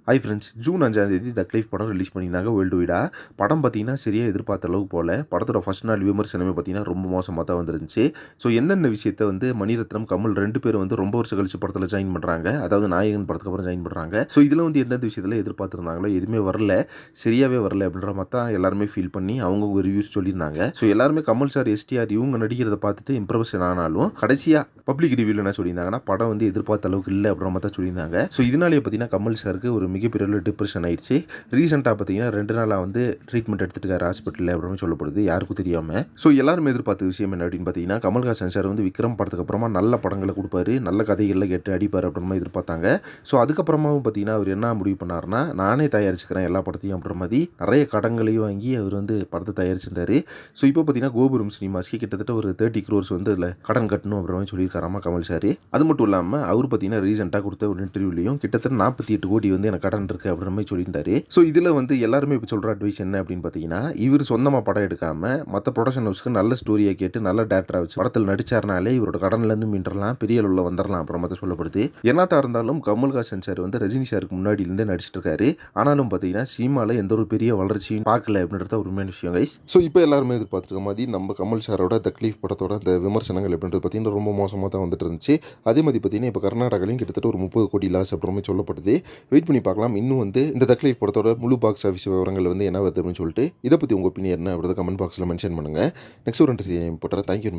Hi friends, June 5 Thug Life படம் release பண்ணியிருந்தாங்க world வைடா. படம் பார்த்தீங்கன்னா சரியா எதிர்பார்த்த அளவுக்கு போல. படத்தோட ஃபர்ஸ்ட் நாள் விமர்சனமே பார்த்தீங்கன்னா ரொம்ப மோசமா தான் வந்துருந்துச்சு. ஸோ எந்தெந்த விஷயத்த வந்து மணிரத்னம், கமல் 2 பேரும் வந்து ரொம்ப வருஷம் கழிச்சு படத்துல ஜாயின் பண்றாங்க. அதாவது நாயகன் படத்துக்கு அப்புறம் ஜாயின் பண்றாங்க. ஸோ இதுல வந்து எந்தெந்த விஷயத்துல எதிர்பார்த்திருந்தாங்களோ எதுவுமே வரல. சரியாவே வரல அப்படின்ற மாரி தான் எல்லாருமே ஃபீல் பண்ணி அவங்க ரிவ்யூஸ் சொல்லியிருந்தாங்க. ஸோ எல்லாருமே கமல் சார், எஸ்டிஆர் இவங்க நடிக்கிறத பார்த்துட்டு இம்ப்ரெஷன் ஆனாலும் கடைசியா பப்ளிக் ரிவ்யூல என்ன சொல்லியிருந்தாங்கன்னா, படம் வந்து எதிர்பார்த்த அளவுக்கு இல்ல அப்படின்ற மாரி தான் சொல்லியிருந்தாங்க. ஸோ இதனாலேயே பார்த்தீங்கன்னா கமல் சாருக்கு ஒரு மிகப்பெரிய அளவு டிப்ரெஷன் ஆயிடுச்சு. ரீசெண்டாக பார்த்தீங்கன்னா 2 நாளா வந்து ட்ரீட்மெண்ட் எடுத்துட்டு இருக்காரு ஹாஸ்பிட்டல்ல அப்படின்னு சொல்லப்படுது, யாருக்கும் தெரியாம. ஸோ எல்லாரும் எதிர்பார்த்த விஷயம் என்ன அப்படின்னு பார்த்தீங்கன்னா, கமல்ஹாசன் சார் வந்து விக்ரம் படத்துக்கு அப்புறமா நல்ல படங்களை கொடுப்பாரு, நல்ல கதைகள்ல கேட்டு அடிப்பாரு அப்படின்ற மாதிரி எதிர்பார்த்தாங்க. ஸோ அதுக்கப்புறமாவும் பார்த்தீங்கன்னா அவர் என்ன முடிவு பண்ணாருன்னா, நானே தயாரிச்சுக்கிறேன் எல்லா படத்தையும் அப்படின்ற மாதிரி நிறைய கடன்களையும் வாங்கி அவர் வந்து படத்தை தயாரிச்சிருந்தாரு. ஸோ இப்போ பார்த்தீங்கன்னா கோபுரம் சினிமாஸ்க்கு கிட்டத்தட்ட ஒரு 30 crores வந்து இல்லை கடன் கட்டணும் அப்படின்ற மாதிரி சொல்லியிருக்காராமா கமல் சார். அது மட்டும் இல்லாமல் அவர் பார்த்தீங்கன்னா ரீசெண்டாக கொடுத்த ஒரு இன்டர்வியூலையும் கிட்டத்தட்ட 48 கோடி வந்து எனக்கு கடன் இருக்கு அப்படின்ற மாதிரி சொல்லியிருந்தாரு. ஸோ இதில் வந்து எல்லாருமே இப்போ சொல்கிற அட்வைஸ் என்ன அப்படின்னு பார்த்தீங்கன்னா, இவர் சொந்தமாக படம் எடுக்காமல் மற்ற ப்ரொடக்ஷன் ஹவுஸ்க்கு நல்ல ஸ்டோரியை கேட்டு நல்ல டேரக்டராக வச்சு படத்தில் நடிச்சாருனாலே இவரோட கடன்லேருந்து மீண்டலாம், பெரிய அளவில் வந்துடலாம் அப்புறம் மாதிரி சொல்லப்படுது. என்னத்தா இருந்தாலும் கமல்ஹாசன் சார் வந்து ரஜினி சாருக்கு முன்னாடியிலேருந்தே நடிச்சிட்டு இருக்காரு. ஆனாலும் பார்த்தீங்கன்னா சினிமாவில் எந்த ஒரு பெரிய வளர்ச்சியும் பார்க்கல அப்படின்றத ஒரு உண்மையான விஷயம் கைஸ். ஸோ இப்போ எல்லாருமே எதிர்பார்த்துருக்க மாதிரி நம்ம கமல் சாரோட தக்லீஃப் படத்தோட அந்த விமர்சனங்கள் அப்படின்றது பார்த்தீங்கன்னா ரொம்ப மோசமாக தான் வந்துட்டு இருந்துச்சு. அதே மாதிரி பார்த்தீங்கன்னா இப்போ கர்நாடகாலையும் கிட்டத்தட்ட ஒரு 30 கோடி லாஸ் அப்புறமே சொல்லப்படுது. வெயிட் பண்ணி பார்க்கலாம். இன்னும் வந்து இந்த தக்லீஃப் படத்தோட முழு பாக்ஸ் ஆஃபீஸ் விவரங்கள் வந்து என்ன வருது அப்படின்னு சொல்லிட்டு இதை பற்றி உங்கள் ஒப்பீனியன் என்ன அப்படின்றத கமெண்ட் பாக்ஸில் மென்ஷன் பண்ணுங்கள். நெக்ஸ்ட் ஒரு 2 போட்டுறேன். தேங்க்யூ.